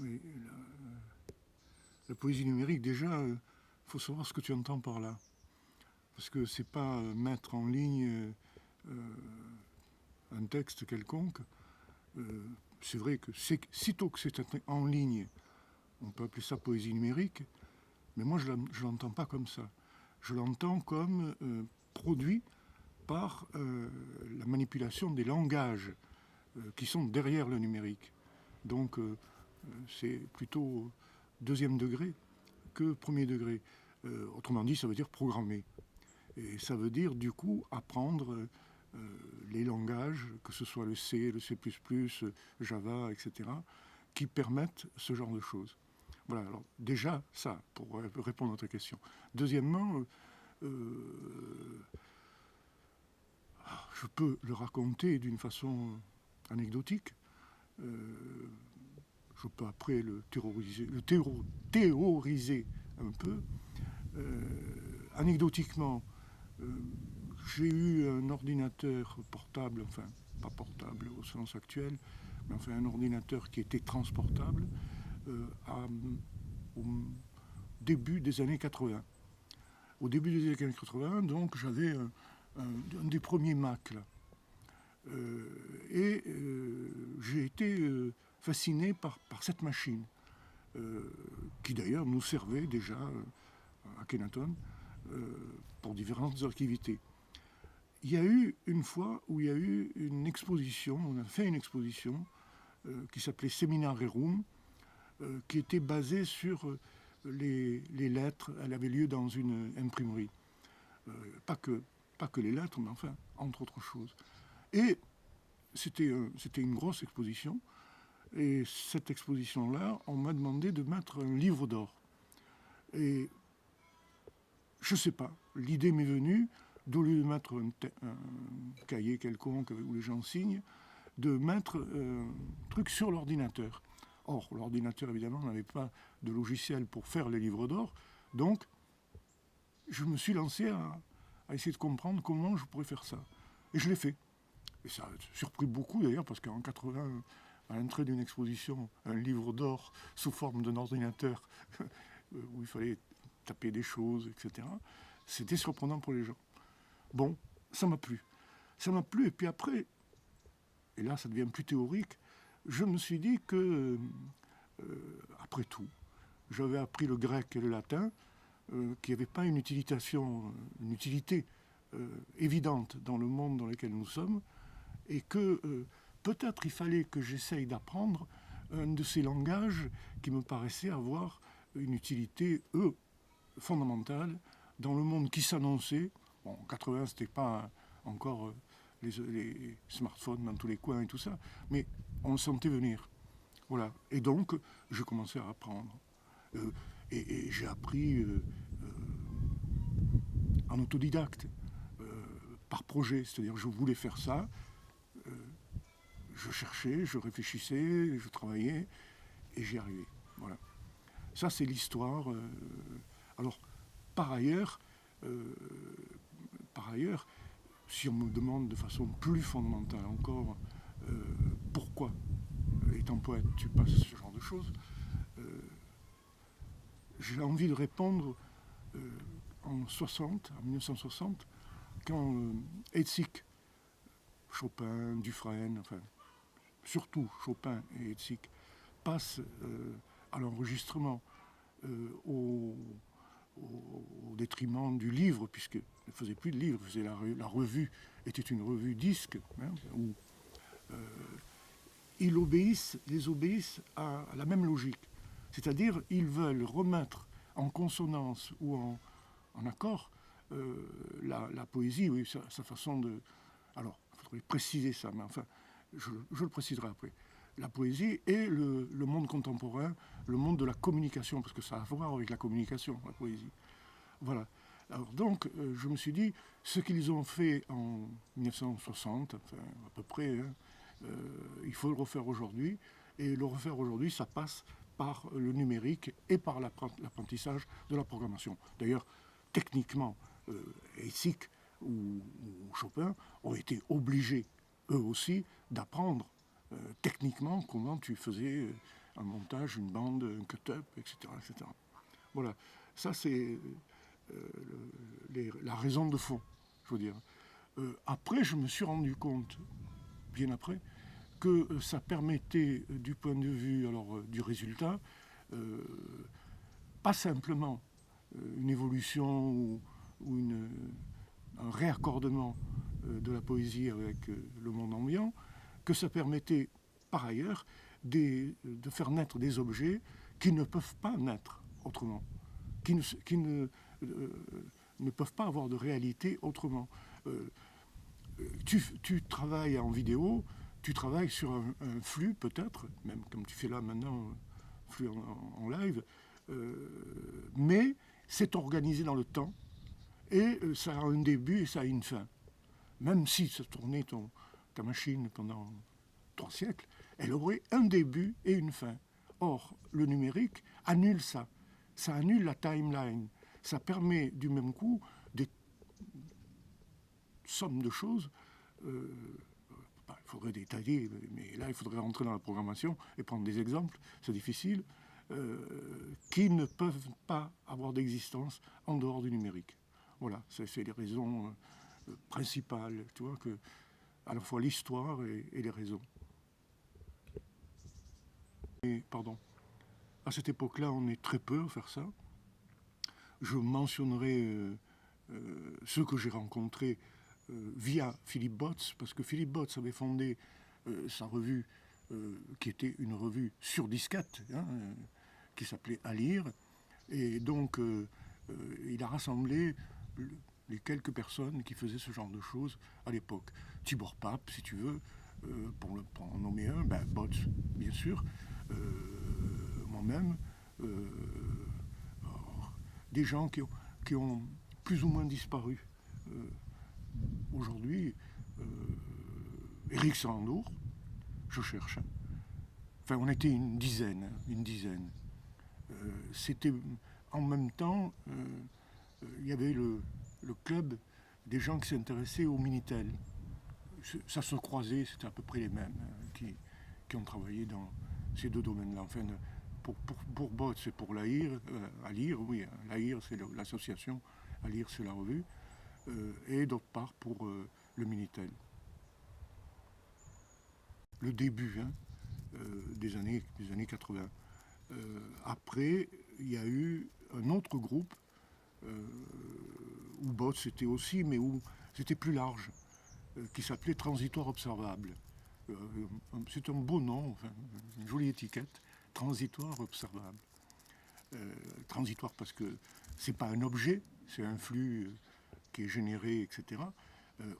Oui, la poésie numérique, déjà, il faut savoir ce que tu entends par là. Parce que c'est pas mettre en ligne un texte quelconque. C'est vrai que sitôt que c'est en ligne, on peut appeler ça poésie numérique, mais moi je ne l'entends pas comme ça. Je l'entends comme produit par la manipulation des langages qui sont derrière le numérique. Donc c'est plutôt deuxième degré que premier degré. Autrement dit, ça veut dire programmer. Et ça veut dire du coup apprendre les langages, que ce soit le C, le C++, Java, etc., qui permettent ce genre de choses. Voilà, alors déjà ça, pour répondre à votre question. Deuxièmement, je peux le raconter d'une façon anecdotique. Je peux après théoriser un peu. Anecdotiquement, j'ai eu un ordinateur portable, enfin pas portable au sens actuel, mais enfin un ordinateur qui était transportable au début des années 80. Au début des années 80, donc j'avais un des premiers Mac là. J'ai été fasciné par cette machine, qui d'ailleurs nous servait déjà à Kenaton pour différentes activités. Il y a eu une fois où il y a eu une exposition, on a fait une exposition qui s'appelait Seminar Rerum, qui était basée sur les lettres. Elle avait lieu dans une imprimerie. Pas que les lettres, mais enfin, entre autres choses. Et c'était une grosse exposition. Et cette exposition-là, on m'a demandé de mettre un livre d'or. Et je sais pas, l'idée m'est venue, d'au lieu de mettre un cahier quelconque où les gens signent, de mettre un truc sur l'ordinateur. Or, l'ordinateur, évidemment, n'avait pas de logiciel pour faire les livres d'or, donc je me suis lancé à essayer de comprendre comment je pourrais faire ça. Et je l'ai fait. Et ça a surpris beaucoup d'ailleurs, parce qu'en 80, à l'entrée d'une exposition, un livre d'or sous forme d'un ordinateur où il fallait taper des choses, etc., c'était surprenant pour les gens. Bon, ça m'a plu. Ça m'a plu, et puis après, et là ça devient plus théorique, je me suis dit que, après tout, j'avais appris le grec et le latin, qui n'avaient pas une utilité évidente dans le monde dans lequel nous sommes, et que peut-être il fallait que j'essaye d'apprendre un de ces langages qui me paraissait avoir une utilité, fondamentale, dans le monde qui s'annonçait. Bon, en 80, c'était pas encore les smartphones dans tous les coins et tout ça, mais on le sentait venir. Voilà. Et donc, j'ai commencé à apprendre. Et j'ai appris en autodidacte, par projet. C'est-à-dire, je voulais faire ça, je cherchais, je réfléchissais, je travaillais, et j'y arrivais. Voilà. Ça, c'est l'histoire. Alors, par ailleurs, euh, par ailleurs, si on me demande de façon plus fondamentale encore pourquoi, étant poète, tu passes ce genre de choses, j'ai envie de répondre en 1960, quand Hetzig, Chopin, Dufresne, enfin, surtout Chopin et Hetzig, passent à l'enregistrement au détriment du livre, puisqu'il ne faisait plus de livre, faisait la revue était une revue disque, hein, où ils obéissent à la même logique. C'est-à-dire, ils veulent remettre en consonance ou en accord la poésie, oui, sa façon de... Alors, il faudrait préciser ça, mais enfin, je le préciserai après. La poésie et le monde contemporain, le monde de la communication, parce que ça a à voir avec la communication, la poésie. Voilà. Alors donc, je me suis dit, ce qu'ils ont fait en 1960, enfin, à peu près, hein, il faut le refaire aujourd'hui. Et le refaire aujourd'hui, ça passe par le numérique et par l'apprentissage de la programmation. D'ailleurs, techniquement, Heissig ou Chopin ont été obligés, eux aussi, d'apprendre techniquement comment tu faisais un montage, une bande, un cut-up, etc., etc. Voilà, ça c'est la raison de fond, je veux dire. Après, je me suis rendu compte, bien après, que ça permettait, du point de vue du résultat, pas simplement une évolution ou un réaccordement de la poésie avec le monde ambiant, que ça permettait par ailleurs de faire naître des objets qui ne peuvent pas naître autrement, qui ne peuvent pas avoir de réalité autrement. Tu travailles en vidéo, tu travailles sur un flux peut-être, même comme tu fais là maintenant, un flux en live, mais c'est organisé dans le temps et ça a un début et ça a une fin. Même si ça tournait ta machine pendant 3 siècles, elle aurait un début et une fin. Or, le numérique annule ça. Ça annule la timeline. Ça permet du même coup des sommes de choses. Il faudrait détailler, mais là, il faudrait rentrer dans la programmation et prendre des exemples. C'est difficile. Qui ne peuvent pas avoir d'existence en dehors du numérique. Voilà, c'est les raisons principales, tu vois, que à la fois l'histoire et les raisons. Et, pardon. À cette époque-là, on est très peu à faire ça. Je mentionnerai ceux que j'ai rencontrés via Philippe Botz, parce que Philippe Botz avait fondé sa revue, qui était une revue sur disquette, qui s'appelait À lire. Et donc, il a rassemblé les quelques personnes qui faisaient ce genre de choses à l'époque. Tibor Pape, si tu veux, pour en nommer un, Botz, bien sûr, moi-même, des gens qui ont plus ou moins disparu. Aujourd'hui, Éric Sandour, je cherche. Enfin, on était une dizaine. C'était en même temps, il y avait le club des gens qui s'intéressaient au Minitel. Ça se croisait, c'était à peu près les mêmes qui ont travaillé dans ces deux domaines-là. Enfin, pour Bot, c'est pour l'AIR, à lire, oui, l'AIR c'est l'association, à lire c'est la revue, et d'autre part pour le Minitel. Le début des années 80. Après, il y a eu un autre groupe où Bot c'était aussi, mais où c'était plus large, qui s'appelait Transitoire Observable. C'est un beau nom, enfin, une jolie étiquette, Transitoire Observable. Transitoire parce que c'est pas un objet, c'est un flux qui est généré, etc.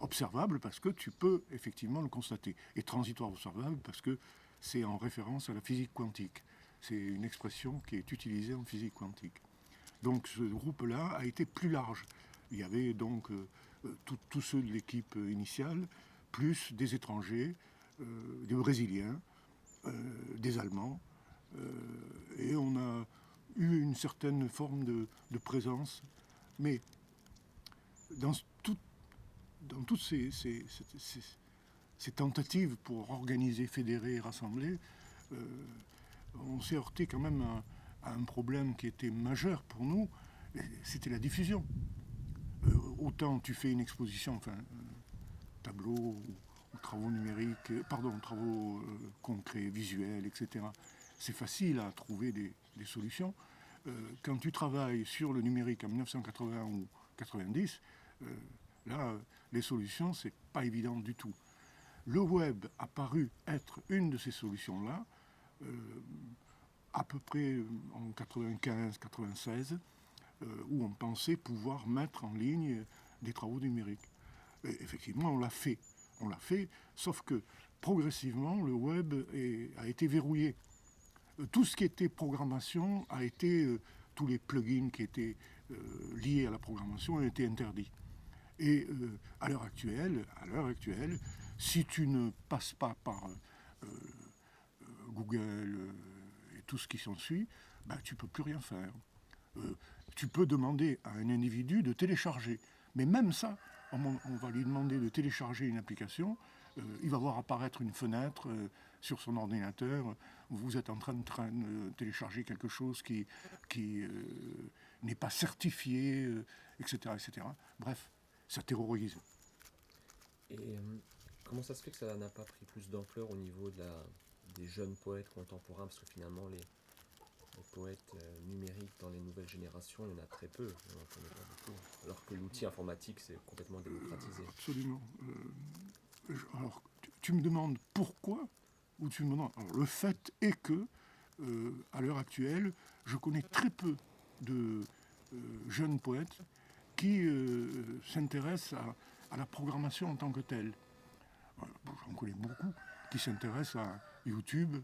Observable parce que tu peux effectivement le constater. Et transitoire observable parce que c'est en référence à la physique quantique. C'est une expression qui est utilisée en physique quantique. Donc ce groupe-là a été plus large. Il y avait donc tous ceux de l'équipe initiale, plus des étrangers, des Brésiliens, des Allemands, et on a eu une certaine forme de présence. Mais dans toutes ces tentatives pour organiser, fédérer, rassembler, on s'est heurté quand même à un problème qui était majeur pour nous, c'était la diffusion. Autant tu fais une exposition, enfin, tableau ou travaux numériques, travaux concrets, visuels, etc. C'est facile à trouver des solutions. Quand tu travailles sur le numérique en 1980 ou 90, là, les solutions, c'est pas évident du tout. Le web a paru être une de ces solutions-là, à peu près en 95-96, où on pensait pouvoir mettre en ligne des travaux numériques. Et effectivement, on l'a fait, sauf que progressivement, le web a été verrouillé. Tout ce qui était programmation a été, tous les plugins qui étaient liés à la programmation ont été interdits. Et à l'heure actuelle, si tu ne passes pas par Google et tout ce qui s'ensuit, tu ne peux plus rien faire. Tu peux demander à un individu de télécharger. Mais même ça, on va lui demander de télécharger une application. il va voir apparaître une fenêtre sur son ordinateur. Vous êtes en train de télécharger quelque chose qui n'est pas certifié, etc., etc. Bref, ça terrorise. Et comment ça se fait que ça n'a pas pris plus d'ampleur au niveau des jeunes poètes contemporains? Parce que finalement, les poètes numériques dans les nouvelles générations, il y en a très peu, on n'en connaît pas beaucoup. Alors que l'outil informatique, c'est complètement démocratisé. Absolument. Alors, tu me demandes pourquoi, ou tu me demandes... Alors, le fait est que, à l'heure actuelle, je connais très peu de jeunes poètes qui s'intéressent à la programmation en tant que telle. J'en connais beaucoup qui s'intéressent à YouTube,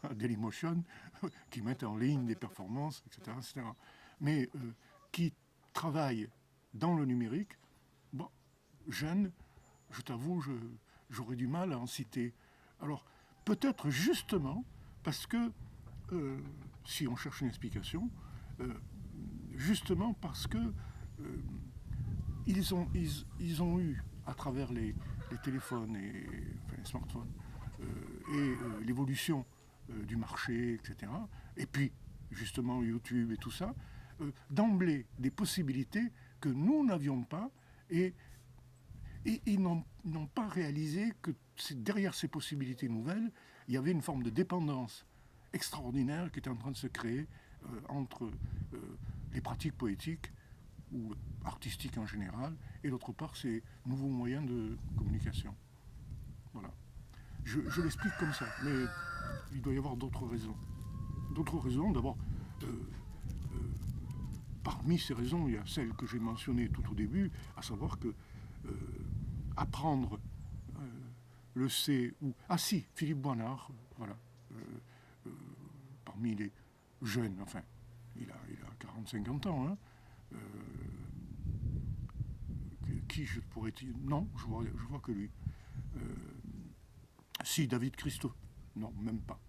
à Dailymotion, qui mettent en ligne des performances, etc. etc. Mais qui travaillent dans le numérique, bon, jeunes, je t'avoue, j'aurais du mal à en citer. Alors, peut-être justement parce que, si on cherche une explication, justement parce que ils ont eu, à travers les téléphones et enfin, les smartphones, et l'évolution du marché, etc., et puis justement YouTube et tout ça, d'emblée des possibilités que nous n'avions pas, et ils n'ont pas réalisé que derrière ces possibilités nouvelles, il y avait une forme de dépendance extraordinaire qui était en train de se créer entre les pratiques poétiques ou artistiques en général, et d'autre part ces nouveaux moyens de communication. Voilà. Je l'explique comme ça, mais il doit y avoir d'autres raisons. D'autres raisons, d'abord, parmi ces raisons, il y a celle que j'ai mentionnée tout au début, à savoir que apprendre le C ou... Ah si, Philippe Boinard, voilà, parmi les jeunes, enfin, il a 40-50 ans, hein, qui je pourrais dire... Non, je vois que lui. Si, David Christo. Non, même pas.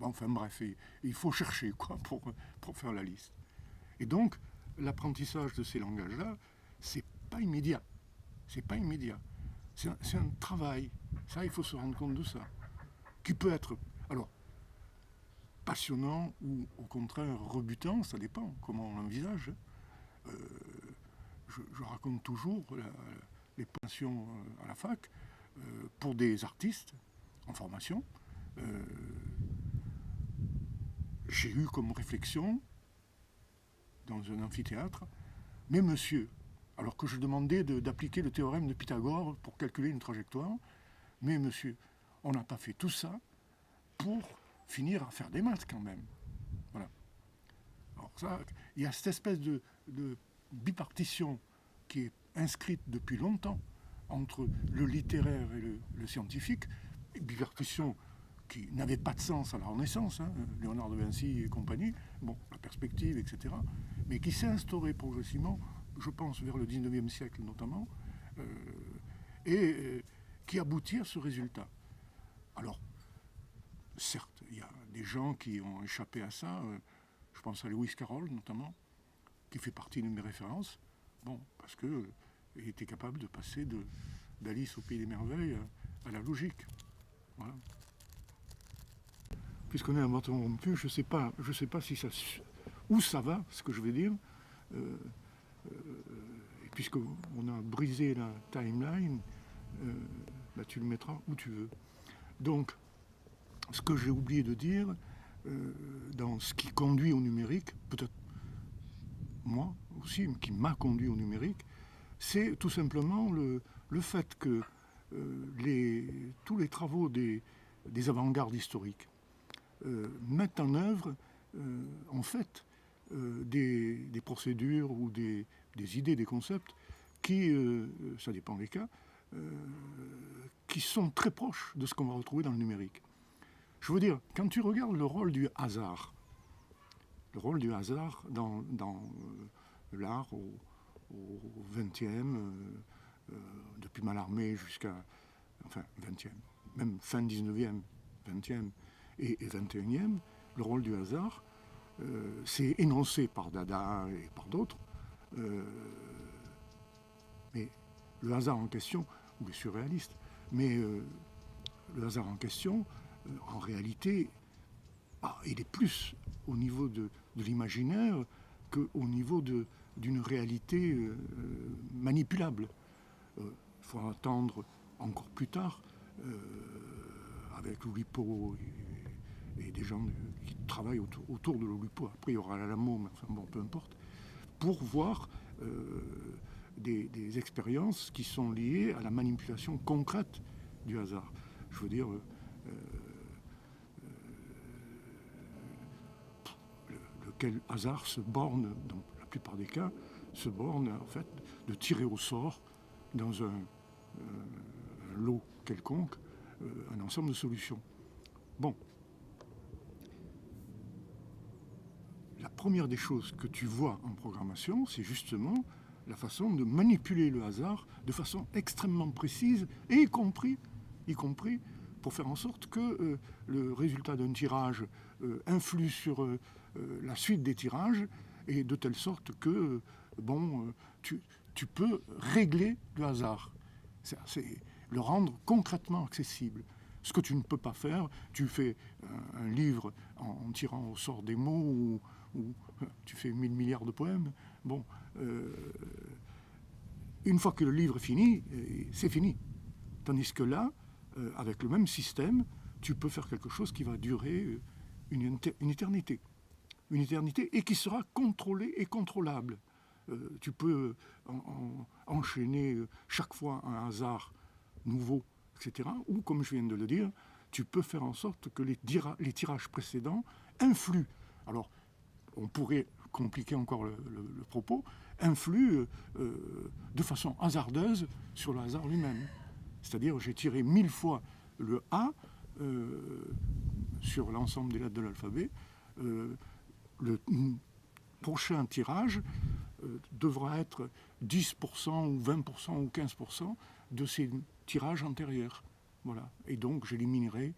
Enfin bref, il faut chercher quoi pour faire la liste. Et donc, l'apprentissage de ces langages-là, c'est pas immédiat. C'est pas immédiat. C'est un travail. Ça, il faut se rendre compte de ça. Qui peut être, alors, passionnant ou au contraire rebutant, ça dépend comment on l'envisage. Je raconte toujours les passions à la fac pour des artistes en formation. J'ai eu comme réflexion dans un amphithéâtre, mais monsieur, alors que je demandais d'appliquer le théorème de Pythagore pour calculer une trajectoire, mais monsieur, on n'a pas fait tout ça pour finir à faire des maths quand même. Voilà. Alors ça, il y a cette espèce de bipartition qui est inscrite depuis longtemps entre le littéraire et le scientifique, bipartition qui n'avait pas de sens à la Renaissance, hein, Léonard de Vinci et compagnie, bon, la perspective, etc., mais qui s'est instaurée progressivement, je pense, vers le 19e siècle notamment, et qui aboutit à ce résultat. Alors, certes, il y a des gens qui ont échappé à ça, je pense à Lewis Carroll notamment, qui fait partie de mes références, bon, parce qu'il était capable de passer d'Alice au Pays des Merveilles à la logique. Voilà. Puisqu'on est un bâton rompu, je sais pas si ça, où ça va, ce que je vais dire. Et puisqu'on a brisé la timeline, bah, tu le mettras où tu veux. Donc, ce que j'ai oublié de dire, dans ce qui conduit au numérique, peut-être moi aussi, qui m'a conduit au numérique, c'est tout simplement le fait que tous les travaux des avant-gardes historiques mettent en œuvre, en fait, des procédures ou des idées, des concepts qui, ça dépend des cas, qui sont très proches de ce qu'on va retrouver dans le numérique. Je veux dire, quand tu regardes le rôle du hasard dans l'art au XXe, depuis Mallarmé jusqu'à, enfin, XXe, même fin XIXe, XXe et XXIe, le rôle du hasard, c'est énoncé par Dada et par d'autres, mais le hasard en question, les surréalistes. Mais le hasard en question, en réalité, il est plus au niveau de l'imaginaire qu'au niveau d'une réalité manipulable. Il faut attendre encore plus tard, avec l'Oulipo et des gens qui travaillent autour de l'Oulipo. Après, il y aura l'Alamo, mais enfin bon, peu importe, pour voir des expériences qui sont liées à la manipulation concrète du hasard. Je veux dire, lequel hasard se borne, dans la plupart des cas, se borne en fait de tirer au sort dans un lot quelconque un ensemble de solutions. Bon. La première des choses que tu vois en programmation, c'est justement la façon de manipuler le hasard de façon extrêmement précise, et y compris pour faire en sorte que le résultat d'un tirage influe sur la suite des tirages, et de telle sorte que tu peux régler le hasard. C'est le rendre concrètement accessible. Ce que tu ne peux pas faire, tu fais un livre en tirant au sort des mots, ou tu fais 1000 milliards de poèmes. Bon, une fois que le livre est fini, c'est fini. Tandis que là, avec le même système, tu peux faire quelque chose qui va durer une éternité. Une éternité, et qui sera contrôlée et contrôlable. Tu peux enchaîner chaque fois un hasard nouveau, etc. Ou, comme je viens de le dire, tu peux faire en sorte que les tirages précédents influent. Alors, on pourrait compliquer encore le propos, influent de façon hasardeuse sur le hasard lui-même. C'est-à-dire, j'ai tiré 1000 fois le A sur l'ensemble des lettres de l'alphabet. Le prochain tirage devra être 10% ou 20% ou 15% de ces tirages antérieurs. Voilà. Et donc, j'éliminerai.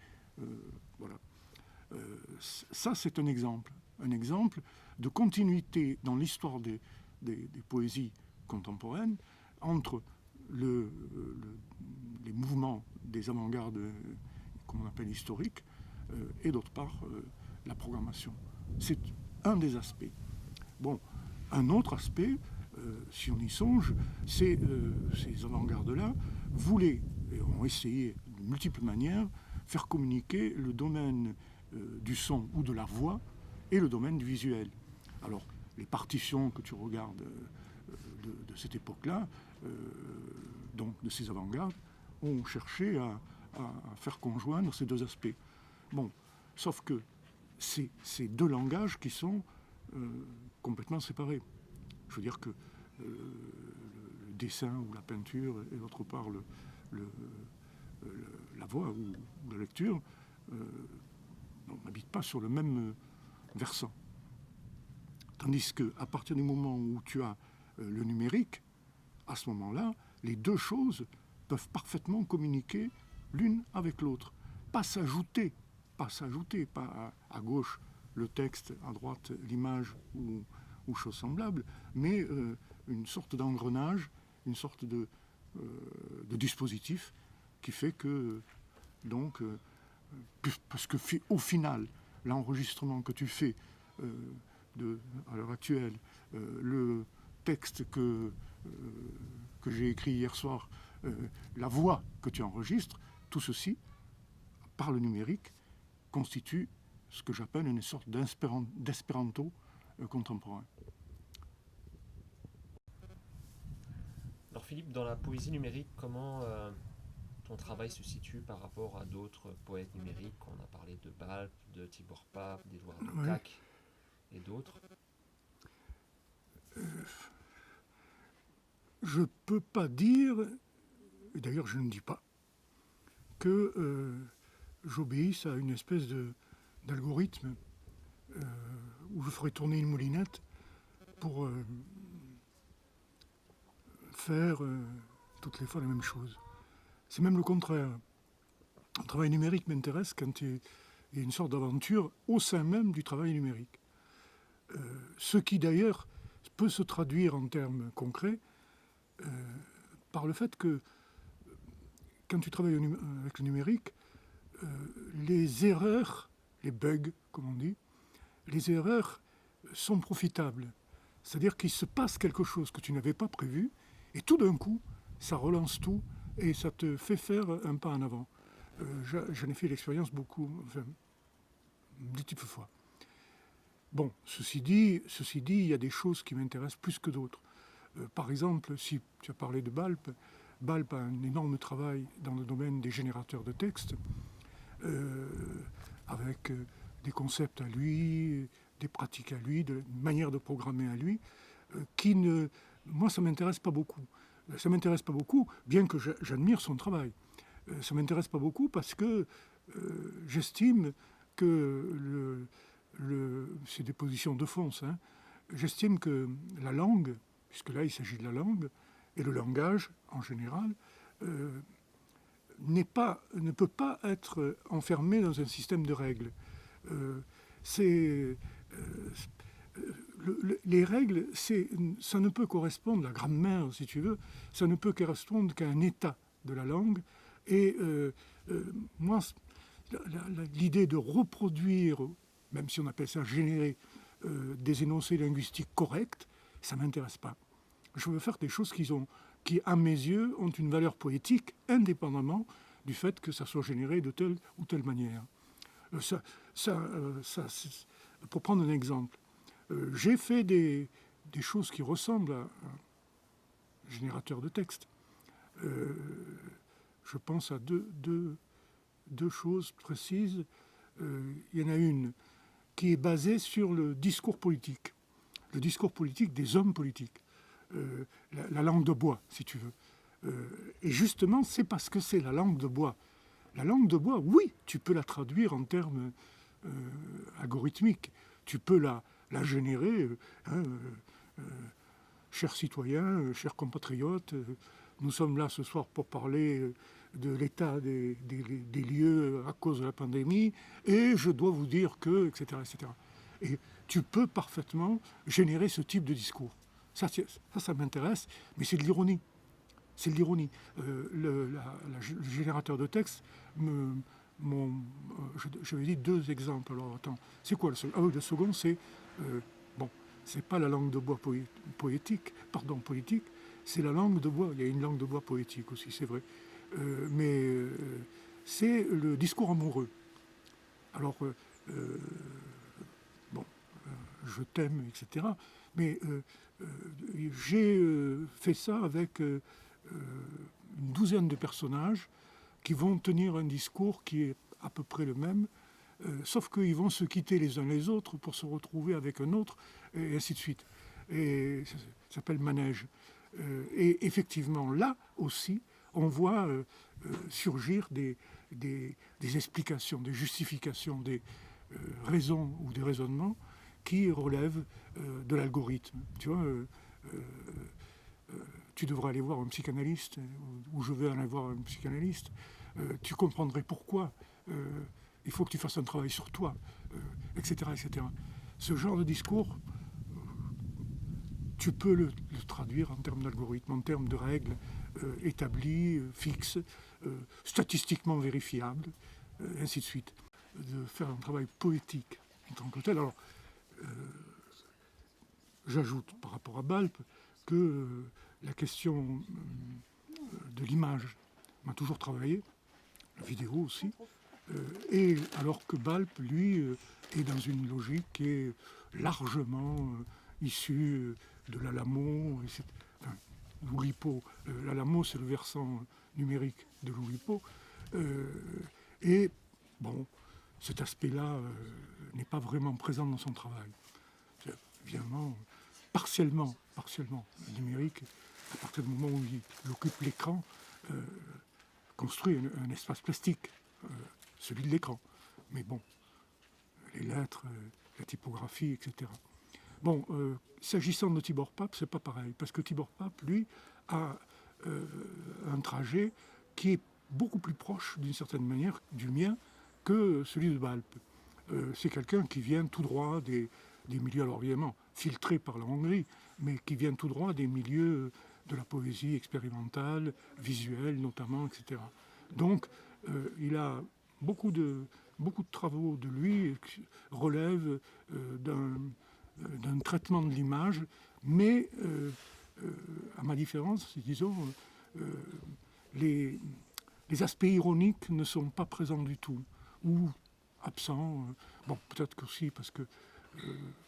Voilà. Ça, c'est un exemple de continuité dans l'histoire des poésies contemporaines entre les mouvements des avant-gardes, qu'on appelle historiques, et d'autre part, la programmation. C'est un des aspects. Bon, un autre aspect, si on y songe, c'est ces avant-gardes-là voulaient, et ont essayé de multiples manières, faire communiquer le domaine du son ou de la voix et le domaine du visuel. Alors, les partitions que tu regardes de cette époque-là, donc de ces avant-gardes, ont cherché à faire conjoindre ces deux aspects. Bon, sauf que c'est deux langages qui sont complètement séparés. Je veux dire que le dessin ou la peinture, et d'autre part la voix ou la lecture, n'habitent pas sur le même versant. Tandis qu'à partir du moment où tu as le numérique, à ce moment-là, les deux choses peuvent parfaitement communiquer l'une avec l'autre. Pas s'ajouter, pas à gauche le texte, à droite l'image ou chose semblable, mais une sorte d'engrenage, une sorte de dispositif qui fait que, donc, parce que au final, l'enregistrement que tu fais à l'heure actuelle, le texte que j'ai écrit hier soir, la voix que tu enregistres, tout ceci, par le numérique, constitue ce que j'appelle une sorte d'espéranto contemporain. Alors Philippe, dans la poésie numérique, comment ton travail se situe par rapport à d'autres poètes numériques? On a parlé de Balp, de Tibor Pape, d'Édouard de Cac et d'autres. Je ne peux pas dire, et d'ailleurs je ne dis pas, que j'obéisse à une espèce d'algorithme où je ferai tourner une moulinette pour faire toutes les fois la même chose. C'est même le contraire. Le travail numérique m'intéresse quand il y a une sorte d'aventure au sein même du travail numérique. Ce qui d'ailleurs peut se traduire en termes concrets par le fait que quand tu travailles avec le numérique, les erreurs, les bugs, comme on dit, les erreurs sont profitables. C'est-à-dire qu'il se passe quelque chose que tu n'avais pas prévu, et tout d'un coup, ça relance tout, et ça te fait faire un pas en avant. J'en ai fait l'expérience beaucoup, enfin, multiples fois. Bon, ceci dit, il y a des choses qui m'intéressent plus que d'autres. Par exemple, si tu as parlé de Balp, Balp a un énorme travail dans le domaine des générateurs de texte, avec des concepts à lui, des pratiques à lui, de manière de programmer à lui, qui ne... Moi, ça ne m'intéresse pas beaucoup. Ça ne m'intéresse pas beaucoup, bien que j'admire son travail. Ça ne m'intéresse pas beaucoup parce que j'estime que c'est des positions de fond, ça, hein. J'estime que la langue, puisque là il s'agit de la langue, et le langage en général, ne peut pas être enfermé dans un système de règles. Les règles, ça ne peut correspondre, la grammaire si tu veux, ça ne peut correspondre qu'à un état de la langue. Et moi, l'idée de reproduire, même si on appelle ça générer, des énoncés linguistiques corrects, ça ne m'intéresse pas. Je veux faire des choses qui, à mes yeux, ont une valeur poétique, indépendamment du fait que ça soit généré de telle ou telle manière. Pour prendre un exemple, j'ai fait des choses qui ressemblent à un générateur de texte. Je pense à deux choses précises. Il y en a une qui est basée sur le discours politique des hommes politiques, la langue de bois, si tu veux. Et justement, c'est parce que c'est la langue de bois. La langue de bois, oui, tu peux la traduire en termes algorithmiques. Tu peux la générer. Chers citoyens, chers compatriotes, nous sommes là ce soir pour parler de l'état des lieux à cause de la pandémie, et je dois vous dire que, etc., etc. Et tu peux parfaitement générer ce type de discours. Ça m'intéresse, mais c'est de l'ironie. C'est de l'ironie. Le générateur de texte, j'avais dit 2 exemples. Alors attends, c'est quoi le second? Ah oui, le second, c'est c'est pas la langue de bois politique, c'est la langue de bois. Il y a une langue de bois poétique aussi, c'est vrai. Mais c'est le discours amoureux. Alors, je t'aime, etc. Mais j'ai fait ça avec une douzaine de personnages qui vont tenir un discours qui est à peu près le même, sauf qu'ils vont se quitter les uns les autres pour se retrouver avec un autre, et ainsi de suite. Et ça s'appelle manège. Et effectivement, là aussi, on voit surgir des explications, des justifications, des raisons ou des raisonnements qui relèvent de l'algorithme. Tu vois, tu devrais aller voir un psychanalyste, ou je vais aller voir un psychanalyste, tu comprendrais pourquoi il faut que tu fasses un travail sur toi, etc., etc. Ce genre de discours, tu peux le traduire en termes d'algorithme, en termes de règles établies, fixes, statistiquement vérifiables, ainsi de suite. De faire un travail poétique en tant que tel. Alors, j'ajoute par rapport à Balp que la question de l'image m'a toujours travaillé, la vidéo aussi, et alors que Balp, lui, est dans une logique qui est largement issue de l'Alamo, enfin, l'Oulipo. L'Alamo, c'est le versant numérique de l'Oulipo. Et bon, cet aspect-là n'est pas vraiment présent dans son travail. C'est évidemment, partiellement, le numérique, à partir du moment où il occupe l'écran, construit un espace plastique, celui de l'écran. Mais bon, les lettres, la typographie, etc. Bon, s'agissant de Tibor Pape, c'est pas pareil, parce que Tibor Pape, lui, a un trajet qui est beaucoup plus proche, d'une certaine manière, du mien, que celui de Balp. C'est quelqu'un qui vient tout droit des milieux, alors évidemment, filtrés par la Hongrie, mais qui vient tout droit des milieux de la poésie expérimentale, visuelle notamment, etc. Donc, il a beaucoup de travaux de lui qui relèvent d'un traitement de l'image, mais à ma différence, disons, les aspects ironiques ne sont pas présents du tout, ou absents. Bon, peut-être qu'aussi parce que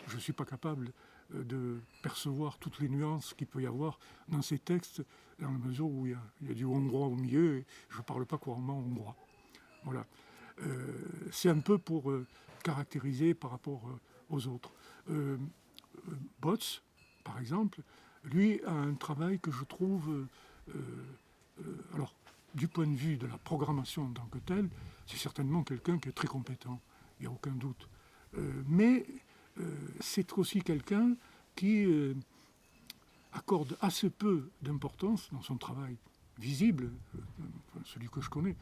je ne suis pas capable de percevoir toutes les nuances qu'il peut y avoir dans ces textes, dans la mesure où il y a du hongrois au milieu, et je ne parle pas couramment hongrois. Voilà. C'est un peu pour caractériser par rapport aux autres. Botz, par exemple, lui a un travail que je trouve... alors, du point de vue de la programmation en tant que telle, c'est certainement quelqu'un qui est très compétent, il n'y a aucun doute. Mais c'est aussi quelqu'un qui accorde assez peu d'importance dans son travail visible, celui que je connais.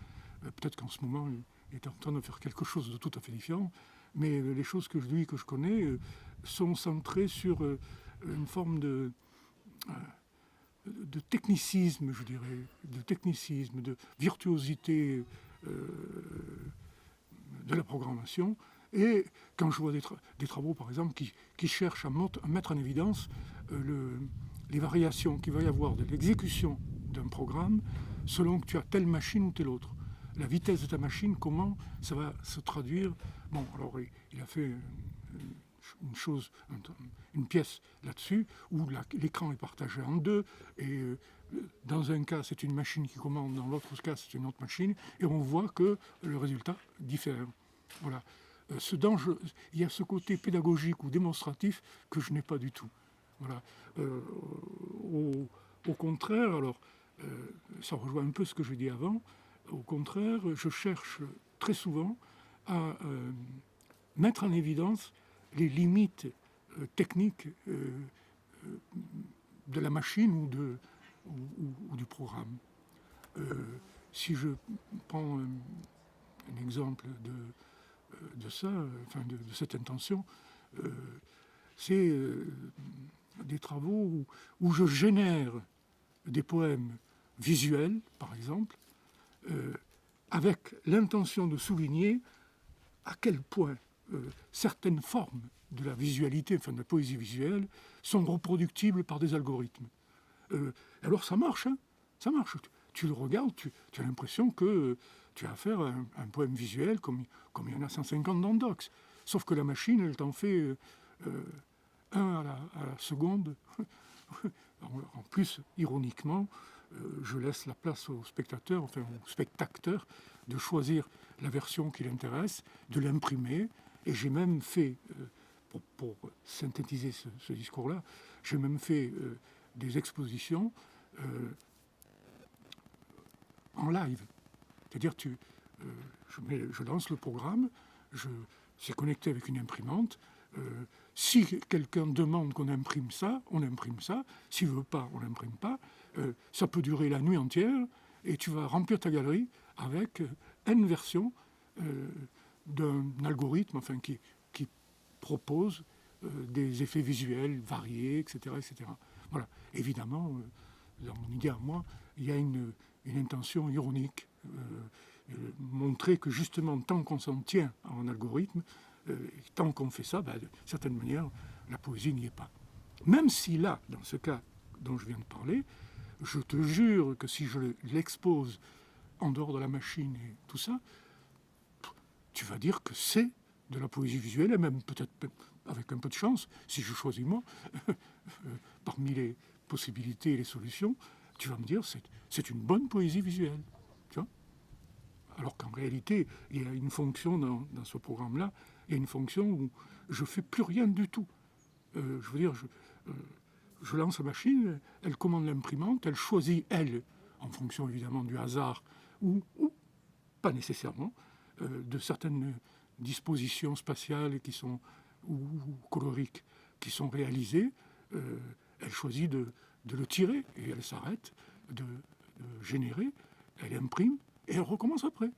Peut-être qu'en ce moment, il est en train de faire quelque chose de tout à fait différent, mais les choses que je connais sont centrées sur une forme de technicisme, je dirais, de virtuosité de la programmation. Et quand je vois des travaux, par exemple, qui cherchent à mettre en évidence les variations qu'il va y avoir de l'exécution d'un programme selon que tu as telle machine ou telle autre. La vitesse de ta machine, comment ça va se traduire. Bon, alors il a fait une pièce là-dessus, où l'écran est partagé en deux, et dans un cas c'est une machine qui commande, dans l'autre cas c'est une autre machine, et on voit que le résultat diffère. Voilà. Il y a ce côté pédagogique ou démonstratif que je n'ai pas du tout. Voilà. Au contraire, alors, ça rejoint un peu ce que je dis avant, au contraire, je cherche très souvent à mettre en évidence les limites techniques de la machine ou du programme. Si je prends un exemple de ça, enfin de cette intention, c'est des travaux où je génère des poèmes visuels, par exemple, avec l'intention de souligner à quel point certaines formes de la visualité, enfin de la poésie visuelle, sont reproductibles par des algorithmes. Alors ça marche, hein, ça marche. Tu le regardes, tu as l'impression que tu as affaire à un poème visuel comme il y en a 150 dans Docs. Sauf que la machine, elle t'en fait un à la seconde. En plus, ironiquement, je laisse la place au spectateur, enfin au spectateur, de choisir la version qui l'intéresse, de l'imprimer. Et j'ai même fait, pour synthétiser ce discours-là, j'ai même fait des expositions en live. C'est-à-dire, je lance le programme, c'est connecté avec une imprimante. Si quelqu'un demande qu'on imprime ça, on imprime ça. S'il ne veut pas, on n'imprime pas. Ça peut durer la nuit entière et tu vas remplir ta galerie avec N versions d'un algorithme enfin, qui propose des effets visuels variés, etc. etc. Voilà. Évidemment, dans mon idée à moi, il y a une intention ironique. Montrer que justement, tant qu'on s'en tient à un algorithme, tant qu'on fait ça, de certaine manière, la poésie n'y est pas. Même si là, dans ce cas dont je viens de parler, je te jure que si je l'expose en dehors de la machine et tout ça, tu vas dire que c'est de la poésie visuelle, et même peut-être avec un peu de chance, si je choisis moi, parmi les possibilités et les solutions, tu vas me dire c'est une bonne poésie visuelle. Tu vois, alors qu'en réalité, il y a une fonction dans ce programme-là, il y a une fonction où je ne fais plus rien du tout. Je veux dire, je lance la machine, elle commande l'imprimante, elle choisit, elle, en fonction évidemment du hasard, ou pas nécessairement, de certaines dispositions spatiales qui sont, ou coloriques qui sont réalisées, elle choisit de le tirer, et elle s'arrête de générer, elle imprime, et elle recommence après.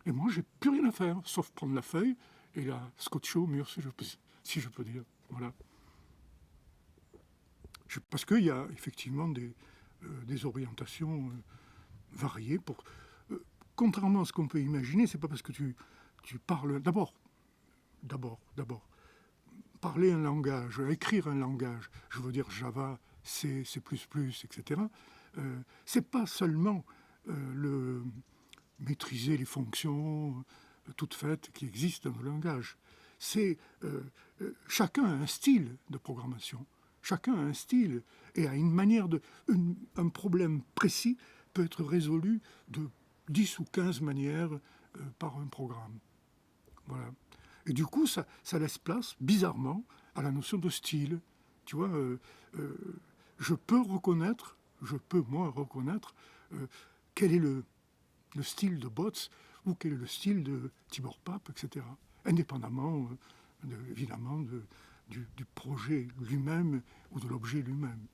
Et moi, j'ai plus rien à faire, sauf prendre la feuille et la scotcher au mur, si je peux dire. Voilà. Parce qu'il y a effectivement des orientations variées. contrairement à ce qu'on peut imaginer, c'est pas parce que tu parles... D'abord, parler un langage, écrire un langage, je veux dire Java, C, C++, etc., c'est pas seulement le maîtriser les fonctions toutes faites qui existent dans le langage. C'est chacun a un style de programmation, chacun a un style et a une manière de... un problème précis peut être résolu de 10 ou 15 manières par un programme. Voilà. Et du coup, ça laisse place, bizarrement, à la notion de style. Tu vois, je peux moi reconnaître quel est le style de Bots ou quel est le style de Tibor Pape, etc. Indépendamment, évidemment, du projet lui-même ou de l'objet lui-même.